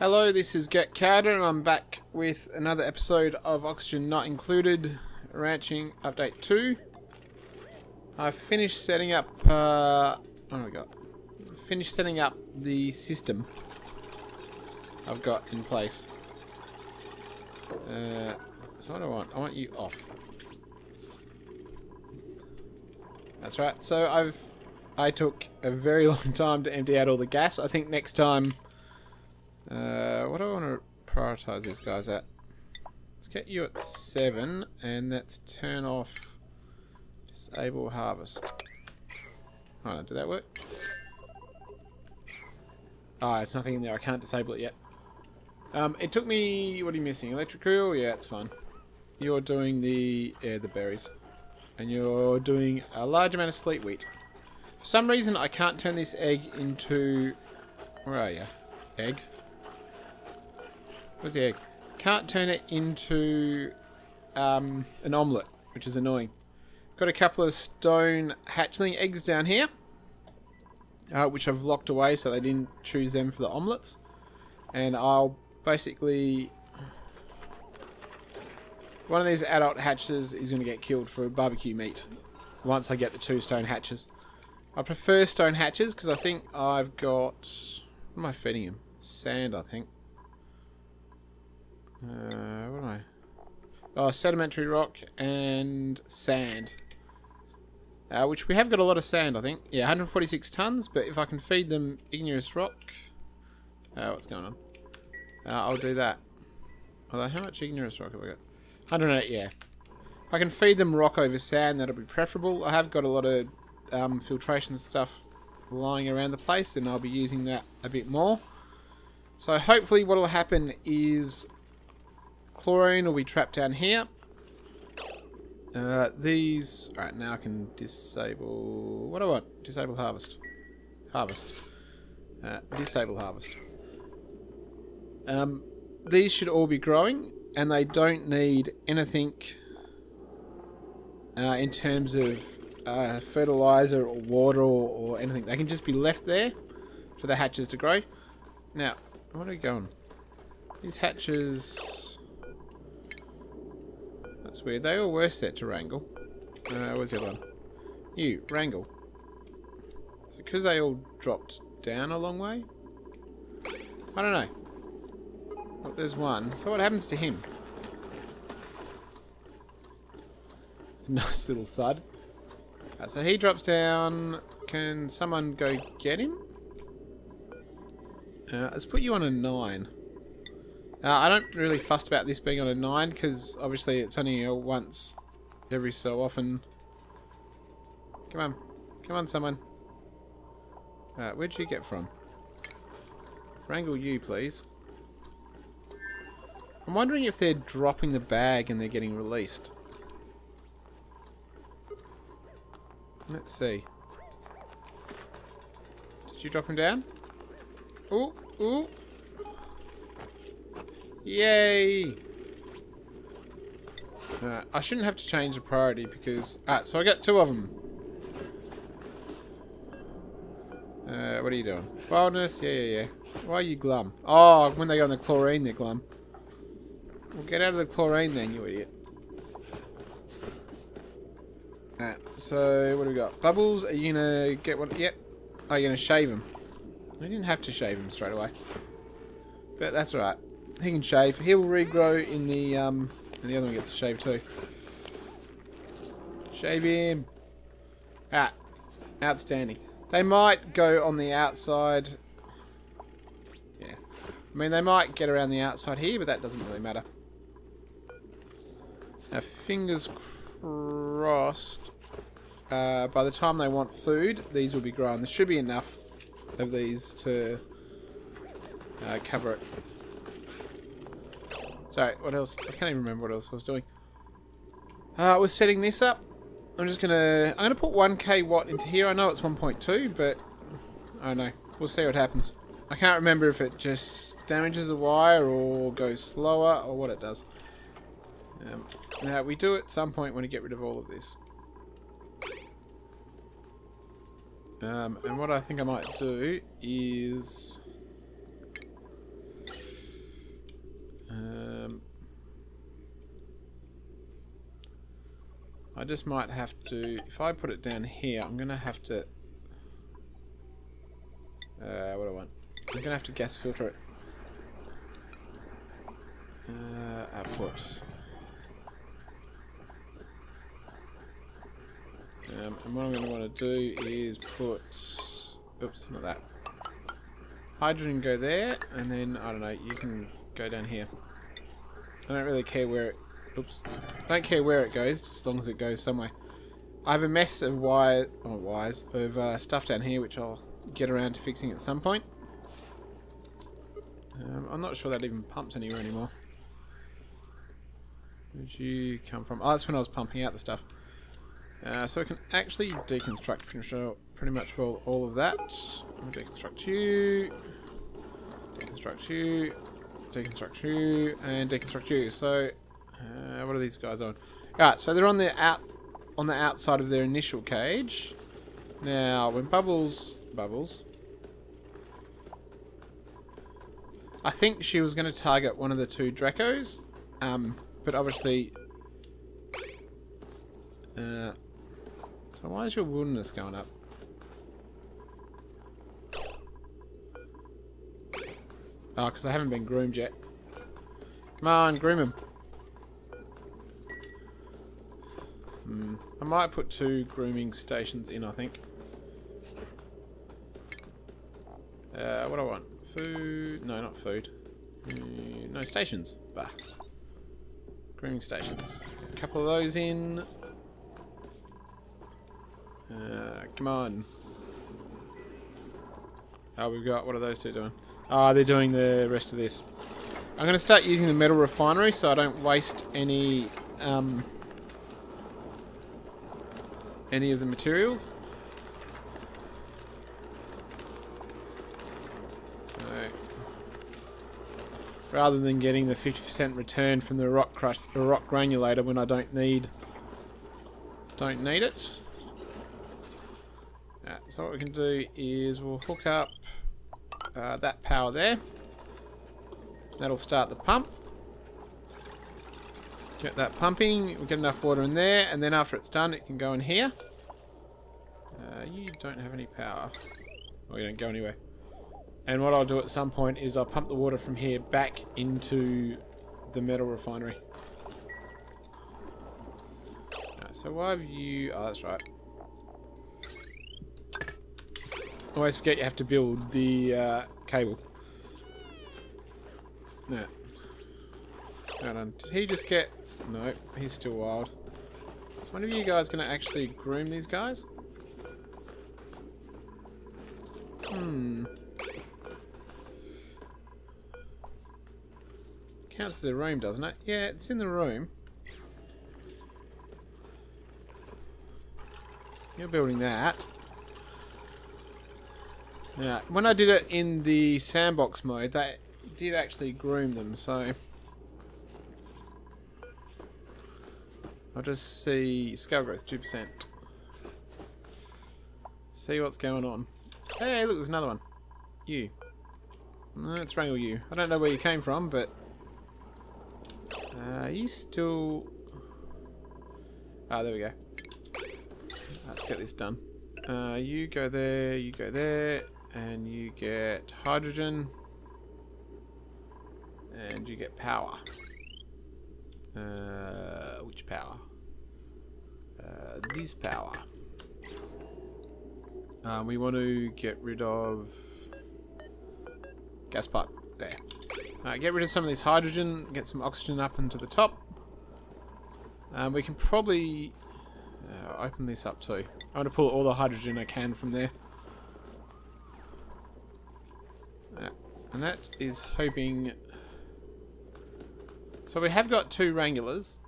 Hello, this is Get Carter, and I'm back with another episode of Oxygen Not Included Ranching Update 2. I've finished setting up, what have we got? Finished setting up the system I've got in place. So what do I want? I want you off. That's right. So I took a very long time to empty out all the gas. I think next time... what do I want to prioritize these guys at? Let's get you at 7, and let's turn off disable harvest. Hold on, did that work? Ah, there's nothing in there. I can't disable it yet. It took me... What are you missing? Electrical? Yeah, it's fine. You're doing the berries. And you're doing a large amount of sleet wheat. For some reason, I can't turn this egg into... Where are you? Egg? Where's the egg? Can't turn it into an omelette, which is annoying. Got a couple of stone hatchling eggs down here, which I've locked away so they didn't choose them for the omelettes. And I'll basically... One of these adult hatches is going to get killed for barbecue meat once I get the 2 stone hatches. I prefer stone hatches because I think I've got... What am I feeding him? Sand, I think. What am I? Oh, sedimentary rock and sand. Which we have got a lot of sand, I think. Yeah, 146 tons, but if I can feed them igneous rock... what's going on? I'll do that. Although, how much igneous rock have I got? 108, yeah. If I can feed them rock over sand, that'll be preferable. I have got a lot of filtration stuff lying around the place, and I'll be using that a bit more. So hopefully what will happen is chlorine will be trapped down here. These... Alright, now I can disable... What do I want? Disable harvest. Harvest. Disable harvest. These should all be growing, and they don't need anything in terms of fertilizer or water or anything. They can just be left there for the hatches to grow. Now, where are we going? These hatches... That's weird. They all were set to wrangle. Where's the other one? You, wrangle. Is it because they all dropped down a long way? I don't know. But there's one. So what happens to him? It's a nice little thud. Right, so he drops down. Can someone go get him? Let's put you on a 9. I don't really fuss about this being on a 9 because obviously it's only once every so often. Come on. Come on, someone. Where'd you get from? Wrangle you, please. I'm wondering if they're dropping the bag and they're getting released. Let's see. Did you drop him down? Ooh, ooh. Yay! I shouldn't have to change the priority because... so I got 2 of them. What are you doing? Wildness? Yeah. Why are you glum? Oh, when they go on the chlorine, they're glum. Well, get out of the chlorine then, you idiot. Alright, so what do we got? Bubbles, are you gonna get one? Yep. Oh, you're gonna shave him. I didn't have to shave him straight away. But that's alright. He can shave. He'll regrow in the, and the other one gets shaved too. Shave him. Outstanding. They might go on the outside. Yeah. I mean, they might get around the outside here, but that doesn't really matter. Now, fingers crossed, by the time they want food, these will be grown. There should be enough of these to cover it. Sorry, what else? I can't even remember what else I was doing. We're setting this up. I'm gonna put 1k watt into here. I know it's 1.2, but I don't know. We'll see what happens. I can't remember if it just damages the wire or goes slower or what it does. Now, we do at some point want to get rid of all of this. And what I think I might do is... I just might have to, if I put it down here, I'm going to have to, what do I want? I'm going to have to gas filter it. Output. And what I'm going to want to do is put, oops, not that. Hydrogen go there, and then, I don't know, you can go down here. I don't really care where it, oops. I don't care where it goes, just as long as it goes somewhere. I have a mess of stuff down here, which I'll get around to fixing at some point. I'm not sure that even pumps anywhere anymore. Where'd you come from? Oh, that's when I was pumping out the stuff. So I can actually deconstruct pretty much all of that. I'll deconstruct you, deconstruct you, deconstruct you, and deconstruct you. So, what are these guys on? Alright, so they're on the outside of their initial cage. Now, when bubbles, I think she was going to target one of the two Drekos, but obviously. So why is your wilderness going up? Oh, because I haven't been groomed yet. Come on, groom him. I might put 2 grooming stations in, I think. What do I want? Food? No, not food. No, stations. Bah. Grooming stations. A couple of those in. Come on. Oh, we've got... What are those two doing? Ah, they're doing the rest of this. I'm going to start using the metal refinery so I don't waste any of the materials. So, rather than getting the 50% return from the rock granulator when I don't need it. So what we can do is we'll hook up that power there. That'll start the pump. Get that pumping. We'll get enough water in there, and then after it's done, it can go in here. You don't have any power. Well, you don't go anywhere. And what I'll do at some point is I'll pump the water from here back into the metal refinery. Right, so why have you... Oh, that's right. Always forget you have to build the cable. No. Hold on. Did he just get... No, he's still wild. Is one of you guys going to actually groom these guys? Counts as a room, doesn't it? Yeah, it's in the room. You're building that. Yeah, when I did it in the sandbox mode, that did actually groom them, so... I'll just see... Scale growth, 2%. See what's going on. Hey, look, there's another one. You. Let's wrangle you. I don't know where you came from, but... you still... Ah, there we go. Let's get this done. You go there, and you get hydrogen. And you get power. Which power? This power. We want to get rid of gas pipe. There. Get rid of some of this hydrogen, get some oxygen up into the top. We can probably open this up too. I want to pull all the hydrogen I can from there. And that is hoping... So we have got 2 wranglers.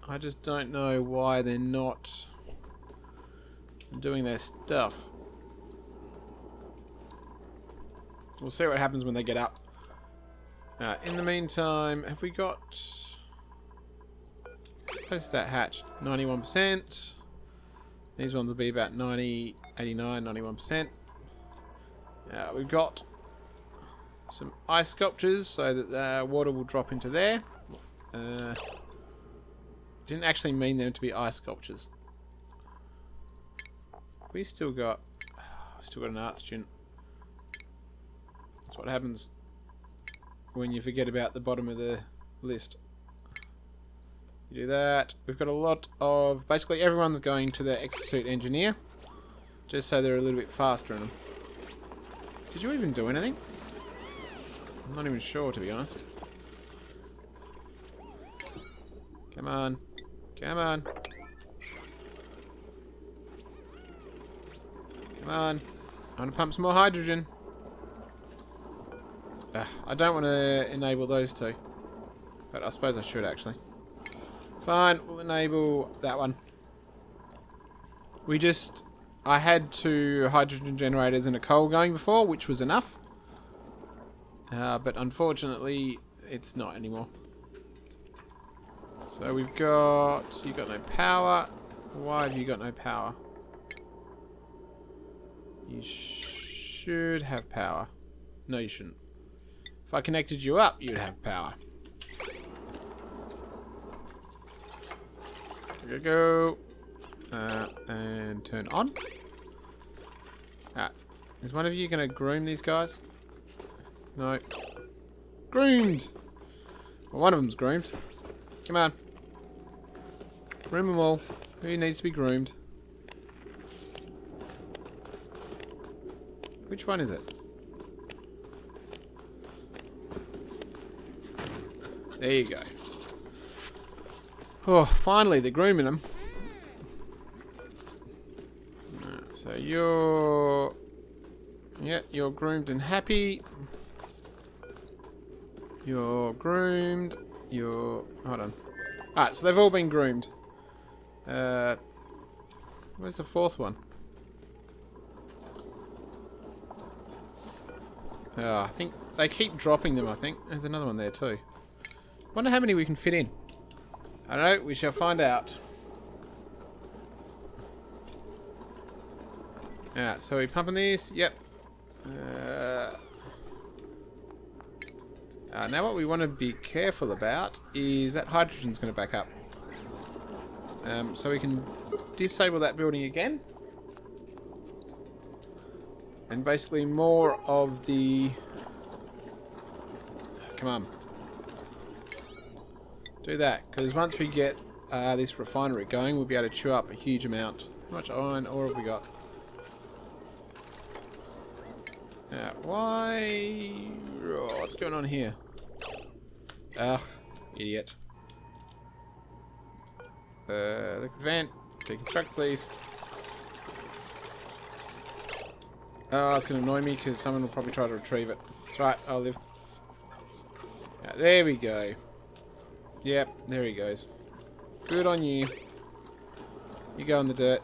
I just don't know why they're not doing their stuff. We'll see what happens when they get up. In the meantime, have we got... Close to that hatch. 91%. These ones will be about 90, 89, 91%. We've got some ice sculptures so that the water will drop into there. Didn't actually mean them to be ice sculptures. We still got an art student. That's what happens when you forget about the bottom of the list. You do that. We've got a lot of... Basically, everyone's going to the exosuit engineer. Just so they're a little bit faster in them. Did you even do anything? I'm not even sure, to be honest. Come on. Come on. Come on. I want to pump some more hydrogen. I don't want to enable those two. But I suppose I should, actually. Fine, we'll enable that one. I had 2 hydrogen generators and a coal going before, which was enough. But unfortunately, it's not anymore. So we've got... You got no power. Why have you got no power? You should have power. No, you shouldn't. If I connected you up, you'd have power. There we go. And turn on. Is one of you going to groom these guys? No. Groomed! Well, one of them's groomed. Come on. Groom them all. Who needs to be groomed? Which one is it? There you go. Oh, finally, they're grooming them. So you're... Yeah, you're groomed and happy. You're groomed. You're... Hold on. Alright, so they've all been groomed. Where's the 4th one? I think they keep dropping them, I think. There's another one there too. Wonder how many we can fit in. I don't know, we shall find out. Yeah, so we're pumping these. Yep. Now what we want to be careful about is that hydrogen's going to back up. So we can disable that building again. And basically more of the... Come on. Do that, because once we get this refinery going, we'll be able to chew up a huge amount. How much iron ore have we got? Why... Oh, what's going on here? Ugh, idiot. Liquid vent. Deconstruct, please. Oh, it's going to annoy me because someone will probably try to retrieve it. That's right, I'll live. There we go. Yep, there he goes. Good on you. You go in the dirt.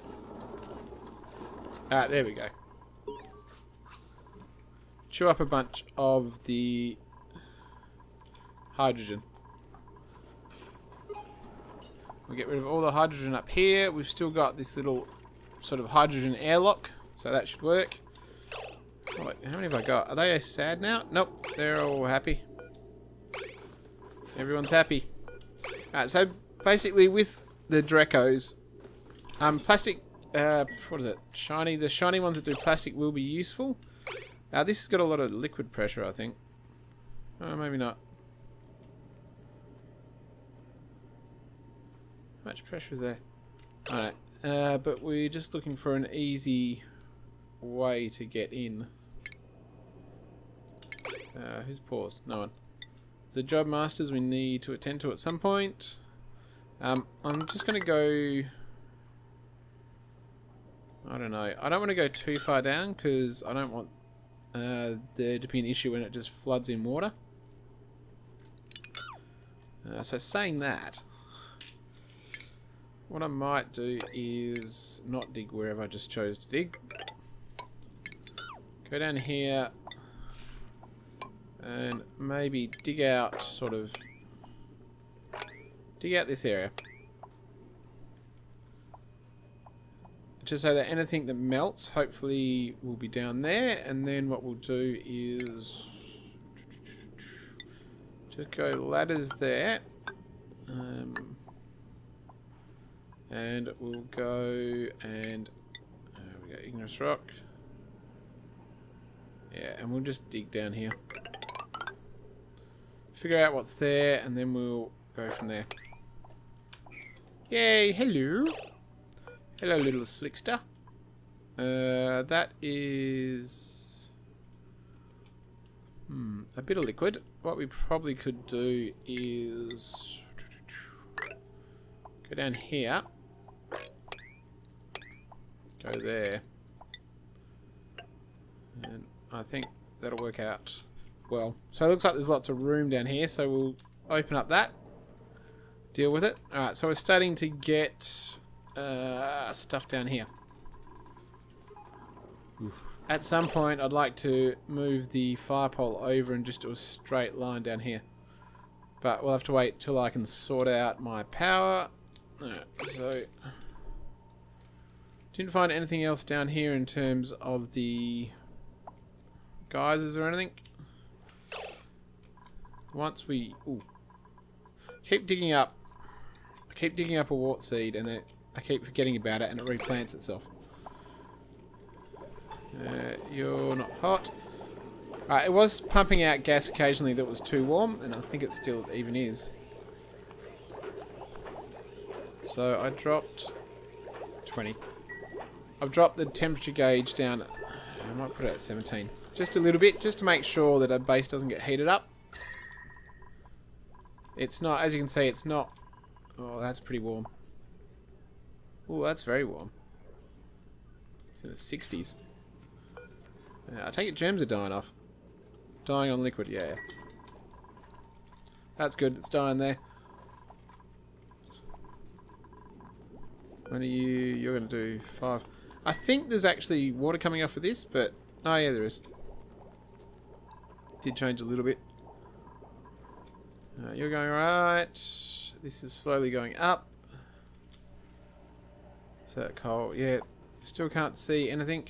There we go. Chew up a bunch of the hydrogen. We'll get rid of all the hydrogen up here. We've still got this little sort of hydrogen airlock, so that should work. Oh, wait, how many have I got? Are they sad now? Nope, they're all happy. Everyone's happy. Alright, so basically with the Drekos, plastic, what is it? Shiny. The shiny ones that do plastic will be useful. This has got a lot of liquid pressure, I think. Oh, maybe not. How much pressure is there? Alright, but we're just looking for an easy way to get in. Who's paused? No one. The job masters we need to attend to at some point. I'm just going to go... I don't know. I don't want to go too far down because I don't want there to be an issue when it just floods in water. So saying that, what I might do is not dig wherever I just chose to dig. Go down here and maybe dig out this area. Just so that anything that melts hopefully will be down there, and then what we'll do is Just go ladders there. And we'll go and we got igneous rock. Yeah, and we'll just dig down here. Figure out what's there, and then we'll go from there. Yay, hello. Hello, little slickster. That is... a bit of liquid. What we probably could do is... go down here. Go there. And I think that'll work out well. So it looks like there's lots of room down here, so we'll open up that. Deal with it. Alright, so we're starting to get stuff down here. Oof. At some point, I'd like to move the fire pole over and just do a straight line down here. But we'll have to wait till I can sort out my power. Alright, so... didn't find anything else down here in terms of the geysers or anything. Once we... ooh. Keep digging up. I keep digging up a wart seed and then I keep forgetting about it and it replants itself. You're not hot. It was pumping out gas occasionally that was too warm, and I think it still even is. So I dropped 20. I've dropped the temperature gauge down. I might put it at 17. Just a little bit, just to make sure that our base doesn't get heated up. It's not, as you can see, it's not... oh, that's pretty warm. Oh, that's very warm. It's in the 60s. I take it germs are dying off. Dying on liquid, yeah. That's good, it's dying there. When are you... you're going to do 5. I think there's actually water coming off of this, but... oh yeah, there is. Did change a little bit. You're going right. This is slowly going up. Is that coal? Yeah, still can't see anything.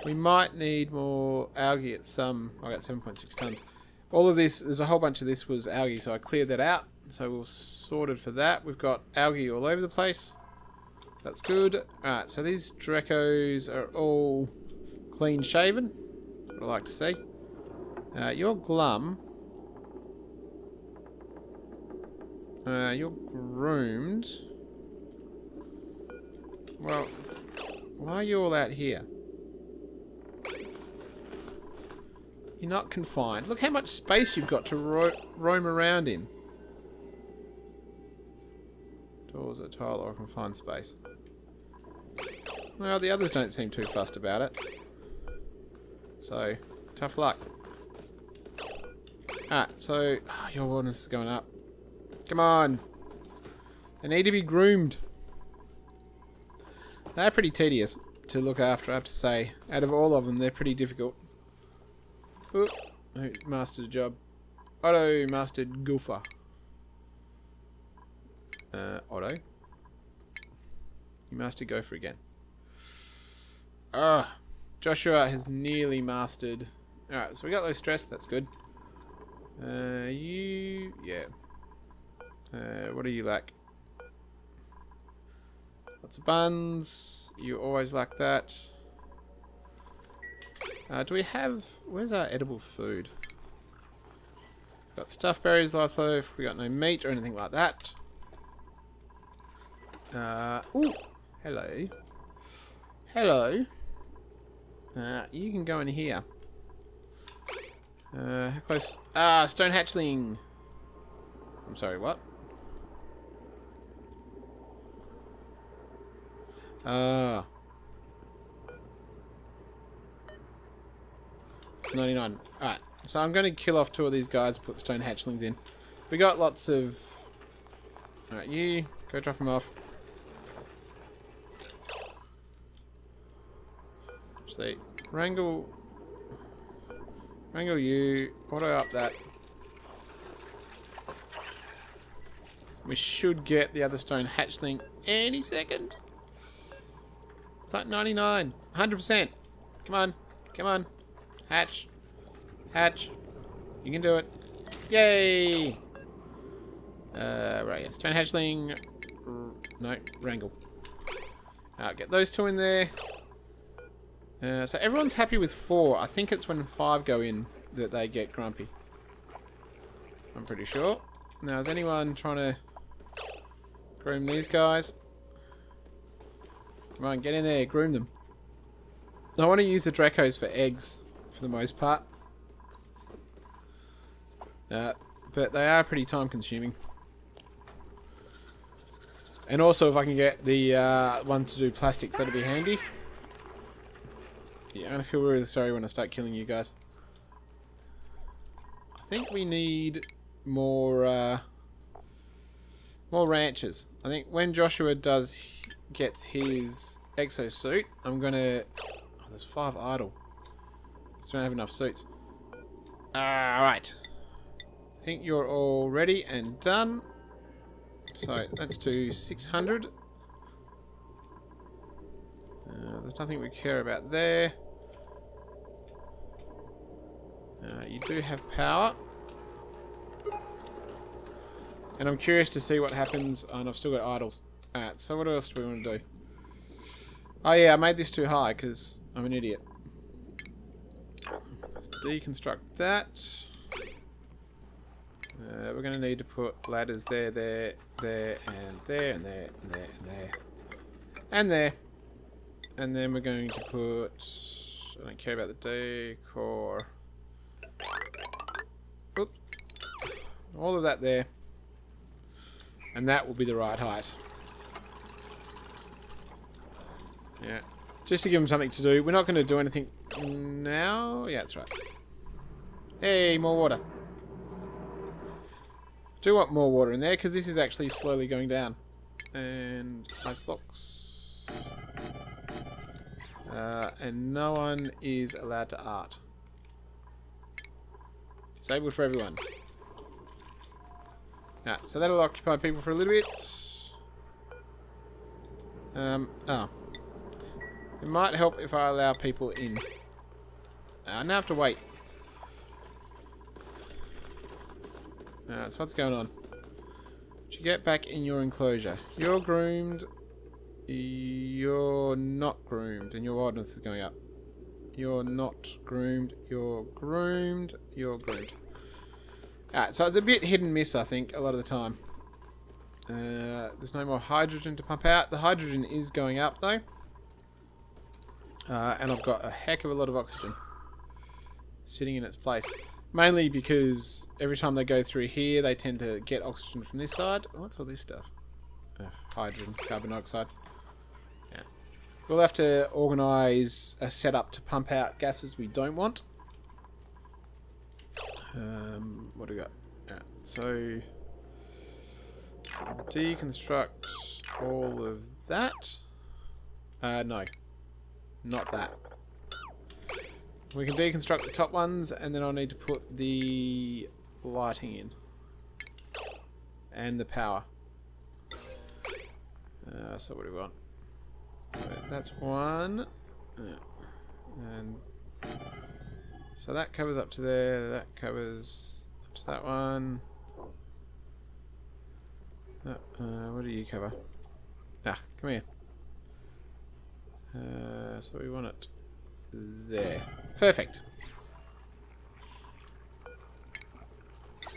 We might need more algae at some... I got 7.6 tons. All of this, there's a whole bunch of this was algae, so I cleared that out. So we're sorted for that. We've got algae all over the place. That's good. Alright, so these Drekos are all clean shaven. What I like to see. You're glum. You're groomed. Well, why are you all out here? You're not confined. Look how much space you've got to roam around in. Doors, a tile, or a confined space. Well, the others don't seem too fussed about it. So, tough luck. Alright, so... oh, your wilderness is going up. Come on. They need to be groomed. They're pretty tedious to look after, I have to say. Out of all of them, they're pretty difficult. Ooh, who mastered a job? Otto mastered Goofer. Otto. You mastered Gopher again. Joshua has nearly mastered... alright, so we got low stress, that's good. You... yeah. What do you lack? Lots of buns. You always lack that. Do we have... where's our edible food? Got stuffed berries, last loaf. We got no meat or anything like that. Ooh! Hello. Hello. You can go in here. How close? Stone hatchling! I'm sorry, what? It's 99. Alright, so I'm going to kill off 2 of these guys and put the stone hatchlings in. We got lots of... alright, you, go drop them off. See, wrangle you, auto up that. We should get the other stone hatchling any second. It's like 99, 100%. Come on, come on. Hatch. Hatch. You can do it. Yay! Right, yeah. Stone hatchling. No, wrangle. Get those two in there. So everyone's happy with 4. I think it's when 5 go in that they get grumpy. I'm pretty sure. Now, is anyone trying to groom these guys? Come on, get in there, groom them. I want to use the Drekos for eggs, for the most part. But they are pretty time consuming. And also, if I can get the one to do plastics, that'd be handy. Yeah, I'm gonna feel really sorry when I start killing you guys. I think we need more ranches. I think when Joshua gets his exosuit, I'm gonna... Oh, there's 5 idle. Just don't have enough suits. Alright. I think you're all ready and done. So let's do 600. There's nothing we care about there. You do have power. And I'm curious to see what happens. And I've still got idols. Alright, so what else do we want to do? Oh yeah, I made this too high because I'm an idiot. Let's deconstruct that. We're going to need to put ladders there, and there, and there, and there, and there. And there. And then we're going to put... I don't care about the decor. Oops. All of that there. And that will be the right height. Yeah. Just to give them something to do. We're not going to do anything now. Yeah, that's right. Hey, more water. Do want more water in there because this is actually slowly going down. And ice blocks. And no one is allowed to art. Disabled for everyone. So that'll occupy people for a little bit. It might help if I allow people in. I now have to wait. So what's going on? Did you get back in your enclosure? You're groomed. You're not groomed. And your wildness is going up. You're not groomed. You're groomed. You're groomed. Alright, so it's a bit hit and miss, I think, a lot of the time. There's no more hydrogen to pump out. The hydrogen is going up, though. And I've got a heck of a lot of oxygen sitting in its place. Mainly because every time they go through here, they tend to get oxygen from this side. What's all this stuff? Hydrogen, carbon dioxide. Yeah. We'll have to organise a setup to pump out gases we don't want. What do we got? Yeah. So deconstruct all of that. No. Not that. We can deconstruct the top ones, and then I'll need to put the lighting in. And the power. So what do we want? So that's one. And so that covers up to there, that covers up to that one. What do you cover? Come here. So we want it there. Perfect.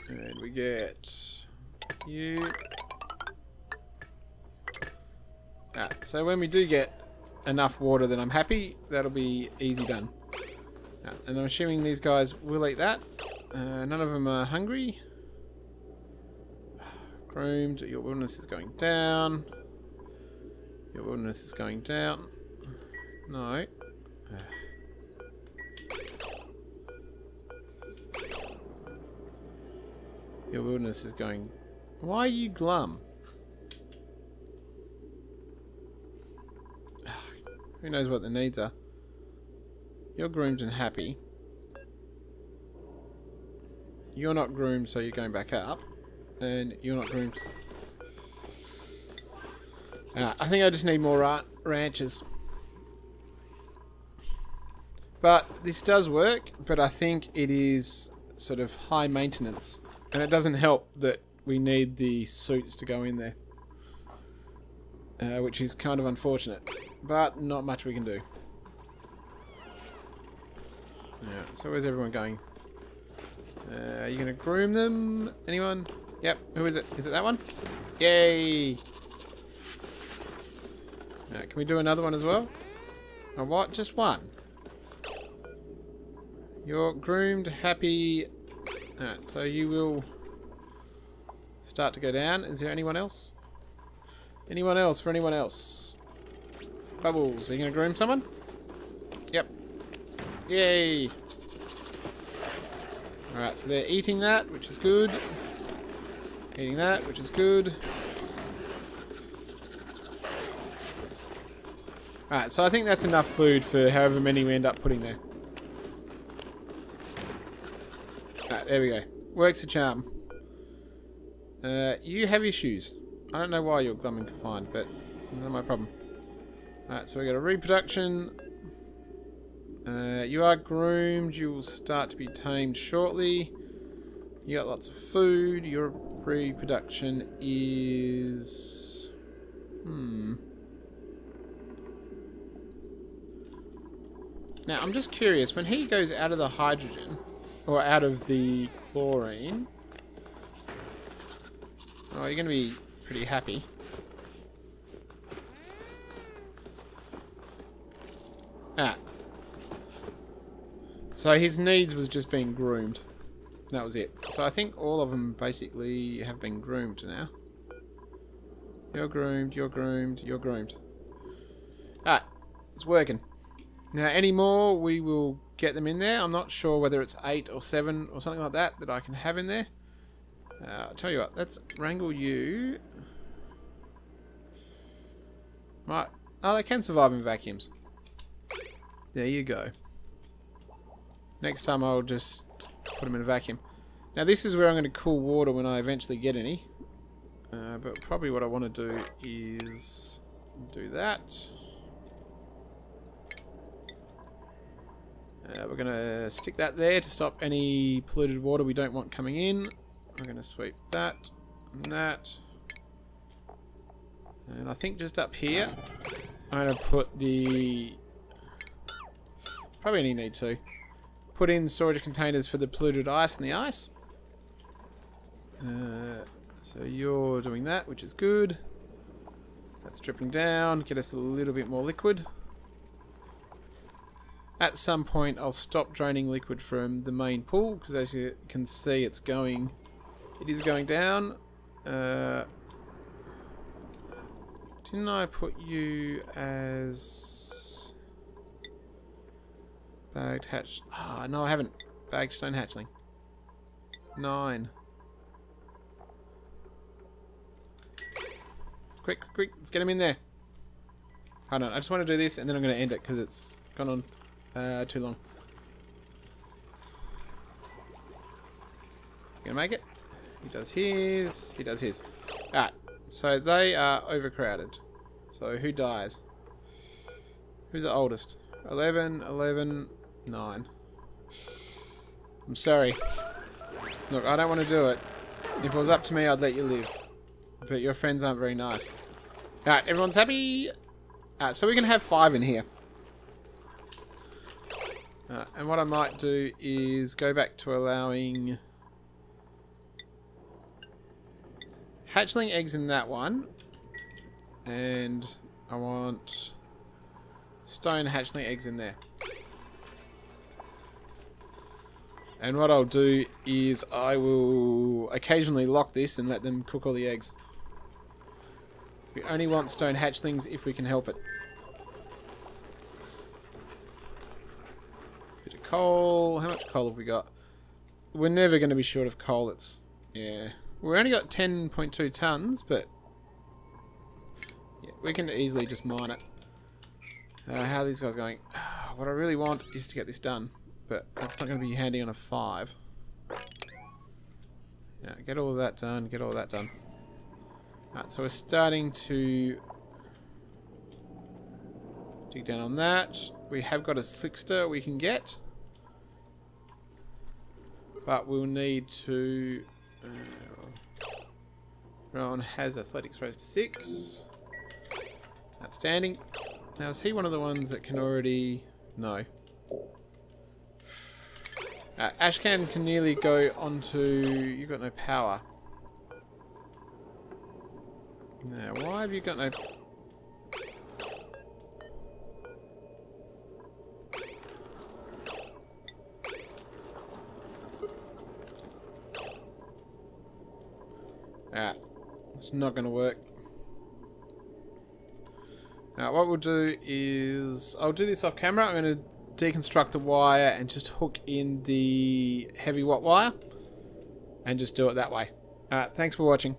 And we get you. So when we do get enough water that I'm happy, that'll be easy done. And I'm assuming these guys will eat that. None of them are hungry. Groomed. Your wilderness is going down. Your wilderness is going down. No. Your wilderness is going... Why are you glum? Who knows what the needs are? You're groomed and happy. You're not groomed, so you're going back up. And you're not groomed. I think I just need more ranches. But this does work, but I think it is sort of high maintenance. And it doesn't help that we need the suits to go in there. Which is kind of unfortunate. But not much we can do. Yeah, so where's everyone going? Are you going to groom them? Anyone? Yep, who is it? Is it that one? Yay! Can we do another one as well? Oh, what? Just one? You're groomed, happy. Alright, so you will start to go down. Is there anyone else? Anyone else? For anyone else? Bubbles, are you going to groom someone? Yep. Yay! Alright, so they're eating that, which is good. Eating that, which is good. Alright, so I think that's enough food for however many we end up putting there. Alright, there we go. Works a charm. You have issues. I don't know why you're glum and confined, but not my problem. Alright, so we got a reproduction. You are groomed. You will start to be tamed shortly. You got lots of food. Your reproduction is... Now, I'm just curious. When he goes out of the hydrogen, or out of the chlorine... Oh, you're going to be pretty happy. So his needs was just being groomed. That was it. So I think all of them basically have been groomed now. You're groomed, you're groomed, you're groomed. Alright, it's working. Now any more, we will get them in there. I'm not sure whether it's 8 or 7 or something like that that I can have in there. I'll tell you what, let's wrangle you. Right. Oh, they can survive in vacuums. There you go. Next time I'll just put them in a vacuum. Now this is where I'm going to cool water when I eventually get any. But probably what I want to do is do that. We're going to stick that there to stop any polluted water we don't want coming in. I'm going to sweep that and that. And I think just up here, I'm going to put the... Probably only need 2. Put in storage containers for the polluted ice and the ice. So you're doing that, which is good. That's dripping down. Get us a little bit more liquid. At some point, I'll stop draining liquid from the main pool, because as you can see, it is going down. Didn't I put you as bagged hatch? Ah, no, I haven't. Bagged stone hatchling. 9. Quick, quick, let's get him in there. Hold on, I just want to do this and then I'm going to end it because it's gone on too long. Gonna make it? He does his. He does his. Alright, so they are overcrowded. So who dies? Who's the oldest? 11, 11, 9. I'm sorry. Look, I don't want to do it. If it was up to me, I'd let you live. But your friends aren't very nice. Alright, everyone's happy? Alright, so we can have 5 in here. And what I might do is go back to allowing hatchling eggs in that one. And I want stone hatchling eggs in there. And what I'll do is I will occasionally lock this and let them cook all the eggs. We only want stone hatchlings if we can help it. Bit of coal. How much coal have we got? We're never going to be short of coal. It's, yeah. We've only got 10.2 tons, but yeah, we can easily just mine it. How are these guys going? What I really want is to get this done, but that's not going to be handy on a 5. Yeah, get all of that done, get all of that done. Alright, so we're starting to dig down on that. We have got a slickster we can get, but we'll need to Rowan has athletics raised to 6. Outstanding. Now, is he one of the ones that can already... No. Ashcan can nearly go onto... You've got no power. Now, why have you got no... It's not going to work. Now, what we'll do is... I'll do this off camera. I'm going to deconstruct the wire and just hook in the heavy watt wire. And just do it that way. Thanks for watching.